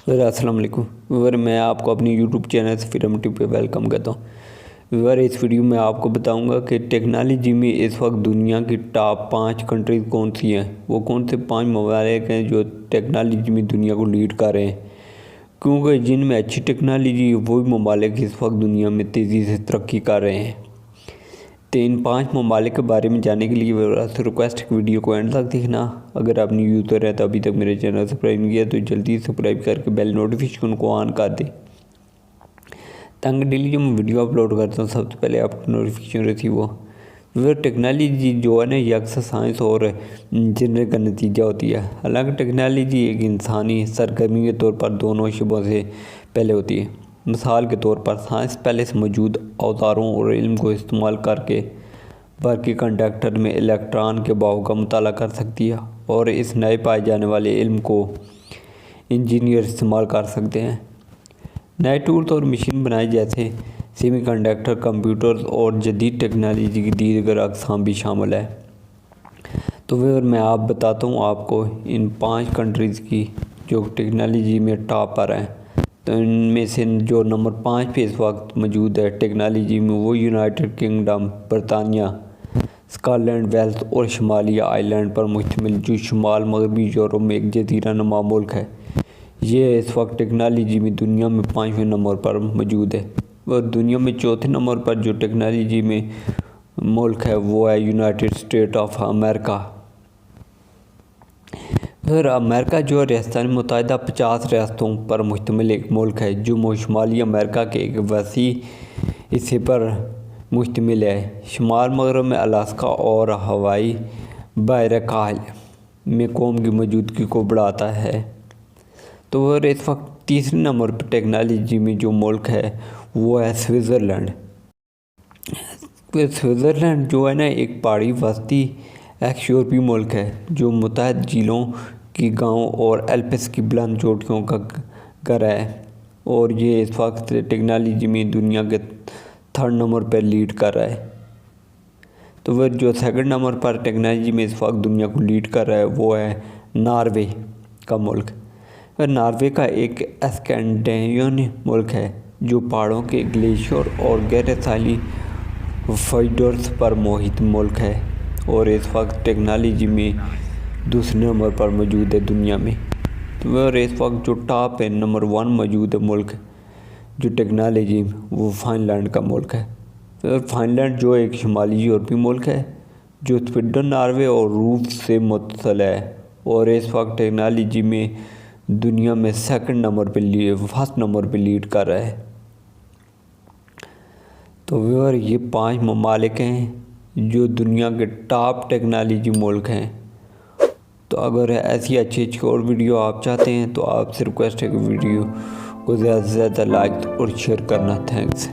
السلام علیکم ویور، میں آپ کو اپنی یوٹیوب چینل سے فرم ٹی پہ ویلکم کرتا ہوں۔ ویور، اس ویڈیو میں آپ کو بتاؤں گا کہ ٹیکنالوجی میں اس وقت دنیا کی ٹاپ 5 کنٹریز کون سی ہیں، وہ کون سے 5 ممالک ہیں جو ٹیکنالوجی میں دنیا کو لیڈ کر رہے ہیں، کیونکہ جن میں اچھی ٹیکنالوجی ہے وہی ممالک اس وقت دنیا میں تیزی سے ترقی کر رہے ہیں۔ تو ان 5 ممالک کے بارے میں جاننے کے لیے سے ریکویسٹ ویڈیو کو اینڈ تک دیکھنا۔ اگر آپ نیو یوزر ہے تو ابھی تک میرے چینل سبسکرائب نہیں کیا تو جلدی سبسکرائب کر کے بیل نوٹیفیکیشن کو آن کر دیں، تاکہ ڈیلی جو میں ویڈیو اپلوڈ کرتا ہوں سب سے پہلے آپ کو نوٹیفیکیشن رہتی وہ ٹیکنالوجی جو ہے نا یہ اکثر سائنس اور انجینئرنگ کا نتیجہ ہوتی ہے۔ حالانکہ ٹیکنالوجی ایک انسانی سرگرمی کے طور پر دونوں شعبوں سے پہلے ہوتی ہے۔ مثال کے طور پر سائنس پہلے سے موجود اوزاروں اور علم کو استعمال کر کے برقی کنڈکٹر میں الیکٹران کے بہاؤ کا مطالعہ کر سکتی ہے، اور اس نئے پائے جانے والے علم کو انجینئر استعمال کر سکتے ہیں۔ نئے ٹولز اور مشین بنائے جیسے سیمی کنڈکٹر، کمپیوٹرز اور جدید ٹیکنالوجی کی دیگر اقسام بھی شامل ہے۔ تو میں آپ بتاتا ہوں آپ کو ان 5 کنٹریز کی جو ٹیکنالوجی میں ٹاپ پر ہیں۔ تو ان میں سے جو نمبر 5 پہ اس وقت موجود ہے ٹیکنالوجی میں وہ یونائٹڈ کنگڈم، برطانیہ، اسکاٹ لینڈ، ویلز اور شمالی آئرلینڈ پر مشتمل، جو شمال مغربی یورپ میں ایک جزیرہ نما ملک ہے۔ یہ اس وقت ٹیکنالوجی میں دنیا میں 5ویں نمبر پر موجود ہے، اور دنیا میں 4تھے نمبر پر جو ٹیکنالوجی میں ملک ہے وہ ہے یونائٹڈ اسٹیٹ آف امریکہ۔ پھر امریکہ جو ریاستہائے متحدہ 50 ریاستوں پر مشتمل ایک ملک ہے، جو شمالی امریکہ کے ایک وسیع حصے پر مشتمل ہے۔ شمال مغرب میں الاسکا اور ہوائی بحر کاہل میں قوم کی موجودگی کو بڑھاتا ہے۔ تو اس وقت تیسرے نمبر پر ٹیکنالوجی میں جو ملک ہے وہ ہے سوئٹزرلینڈ۔ سوئٹزرلینڈ جو ہے نا ایک پہاڑی وسطی ایکس یورپی ملک ہے، جو متعدد جھیلوں کی گاؤں اور الپس کی بلند چوٹیوں کا گھر ہے، اور یہ اس وقت ٹیکنالوجی میں دنیا کے 3rd نمبر پر لیڈ کر رہا ہے۔ تو وہ جو 2nd نمبر پر ٹیکنالوجی میں اس وقت دنیا کو لیڈ کر رہا ہے وہ ہے ناروے کا ملک۔ ناروے کا ایک اسکینڈینیوین ملک ہے جو پہاڑوں کے گلیشیئر اور گہرے ساحلی فیوڈز پر محیط ملک ہے، اور اس وقت ٹیکنالوجی میں 2 نمبر پر موجود ہے دنیا میں۔ تو اس وقت جو ٹاپ ہے نمبر 1 موجود ہے ملک جو ٹیکنالوجی وہ فن لینڈ کا ملک ہے۔ فن لینڈ جو ایک شمالی یورپی ملک ہے جو سویڈن، ناروے اور روس سے متصل ہے، اور اس وقت ٹیکنالوجی میں دنیا میں 1st نمبر پہ لیڈ کر رہا ہے۔ تو یہ 5 ممالک ہیں جو دنیا کے ٹاپ ٹیکنالوجی ملک ہیں۔ تو اگر ایسی اچھی اور ویڈیو آپ چاہتے ہیں تو آپ سے ریکویسٹ ہے کہ ویڈیو کو زیادہ سے زیادہ لائک اور شیئر کرنا۔ تھینکس۔